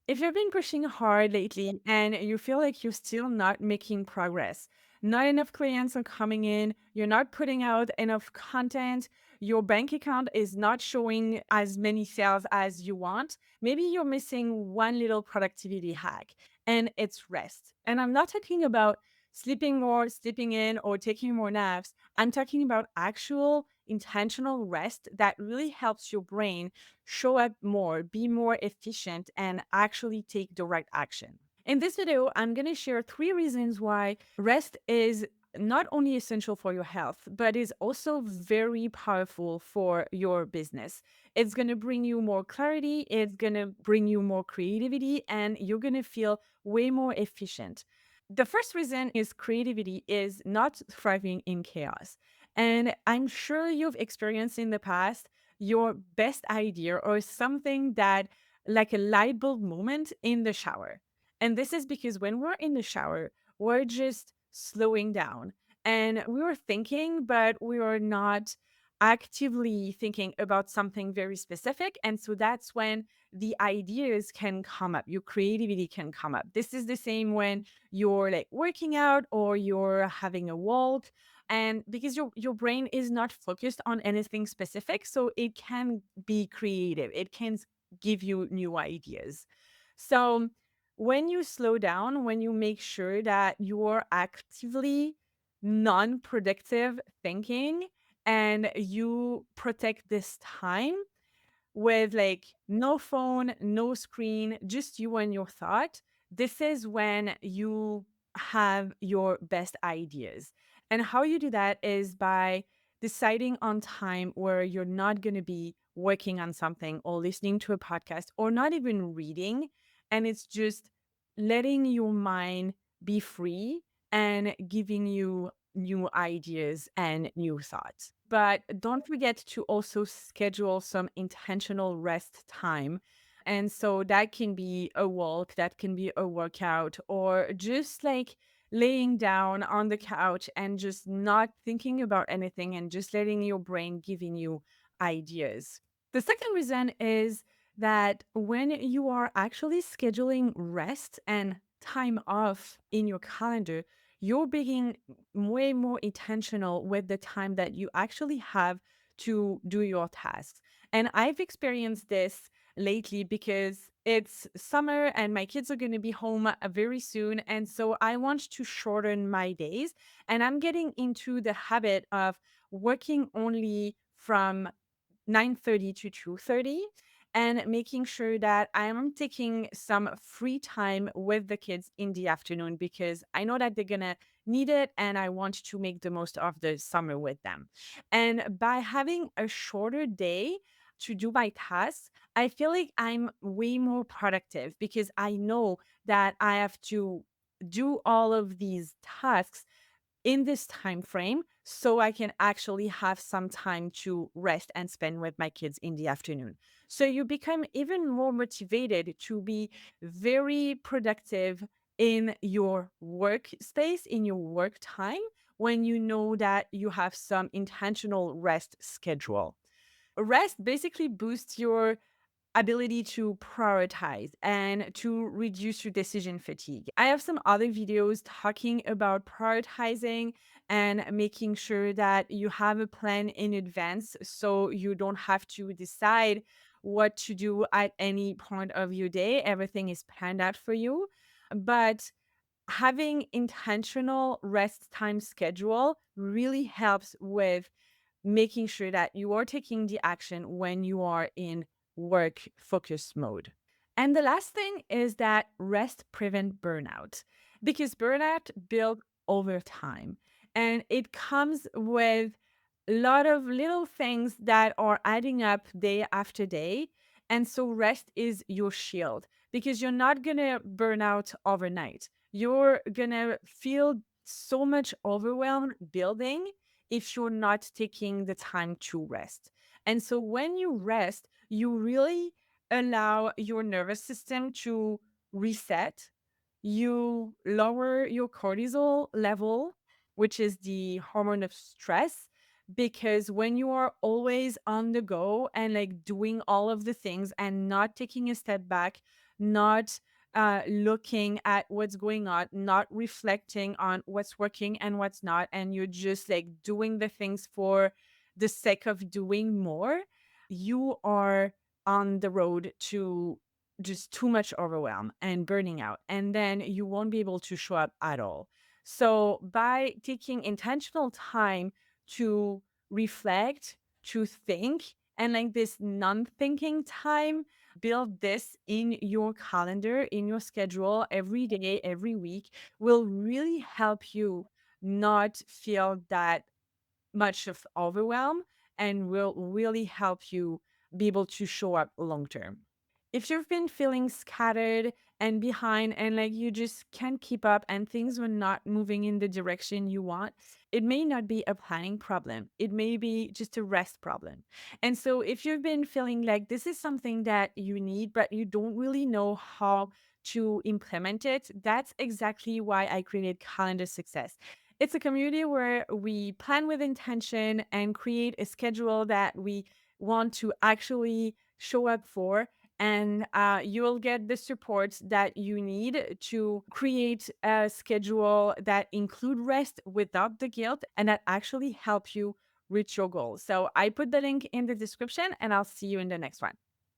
If you've been pushing hard lately and you feel like you're still not making progress, not enough clients are coming in, you're not putting out enough content, your bank account is not showing as many sales as you want, maybe you're missing one little productivity hack, and it's rest. And I'm not talking about sleeping more, sleeping in, or taking more naps. I'm talking about actual intentional rest that really helps your brain show up more, be more efficient, and actually take direct action. In this video, I'm going to share 3 reasons why rest is not only essential for your health, but is also very powerful for your business. It's going to bring you more clarity, it's going to bring you more creativity, and you're going to feel way more efficient. The first reason is creativity is not thriving in chaos. And I'm sure you've experienced in the past your best idea or something that, like a light bulb moment in the shower. And this is because when we're in the shower, we're just slowing down and we were thinking, but we are not actively thinking about something very specific. And so that's when the ideas can come up, your creativity can come up. This is the same when you're like working out or you're having a walk, and because your brain is not focused on anything specific, so it can be creative, it can give you new ideas. So when you slow down, when you make sure that you're actively non-productive thinking and you protect this time with like no phone, no screen, just you and your thought, this is when you have your best ideas. And how you do that is by deciding on time where you're not going to be working on something or listening to a podcast or not even reading. And it's just letting your mind be free and giving you new ideas and new thoughts. But don't forget to also schedule some intentional rest time. And so that can be a walk, that can be a workout, or just like laying down on the couch and just not thinking about anything and just letting your brain giving you ideas. The second reason is that when you are actually scheduling rest and time off in your calendar, you're being way more intentional with the time that you actually have to do your tasks. And I've experienced this lately because it's summer and my kids are going to be home very soon. And so I want to shorten my days. And I'm getting into the habit of working only from 9:30 to 2:30 and making sure that I'm taking some free time with the kids in the afternoon because I know that they're going to need it and I want to make the most of the summer with them. And by having a shorter day to do my tasks, I feel like I'm way more productive because I know that I have to do all of these tasks in this time frame so I can actually have some time to rest and spend with my kids in the afternoon. So you become even more motivated to be very productive in your workspace, in your work time, when you know that you have some intentional rest schedule. Rest basically boosts your ability to prioritize and to reduce your decision fatigue. I have some other videos talking about prioritizing and making sure that you have a plan in advance so you don't have to decide what to do at any point of your day. Everything is planned out for you. But having intentional rest time schedule really helps with making sure that you are taking the action when you are in work focus mode. And the last thing is that rest prevent burnout because burnout builds over time and it comes with a lot of little things that are adding up day after day. And so rest is your shield because you're not going to burn out overnight. You're going to feel so much overwhelmed building if you're not taking the time to rest. And so when you rest, you really allow your nervous system to reset. You lower your cortisol level, which is the hormone of stress. Because when you are always on the go and like doing all of the things and not taking a step back, not looking at what's going on, not reflecting on what's working and what's not, and you're just like doing the things for the sake of doing more, you are on the road to just too much overwhelm and burning out. And then you won't be able to show up at all. So, by taking intentional time to reflect, to think, and like this non thinking time, build this in your calendar, in your schedule every day, every week, will really help you not feel that much of overwhelm and will really help you be able to show up long term. If you've been feeling scattered and behind and like you just can't keep up and things are not moving in the direction you want, it may not be a planning problem. It may be just a rest problem. And so if you've been feeling like this is something that you need, but you don't really know how to implement it, that's exactly why I created Calendar Success. It's a community where we plan with intention and create a schedule that we want to actually show up for, and you will get the support that you need to create a schedule that include rest without the guilt and that actually help you reach your goals. So I put the link in the description, and I'll see you in the next one.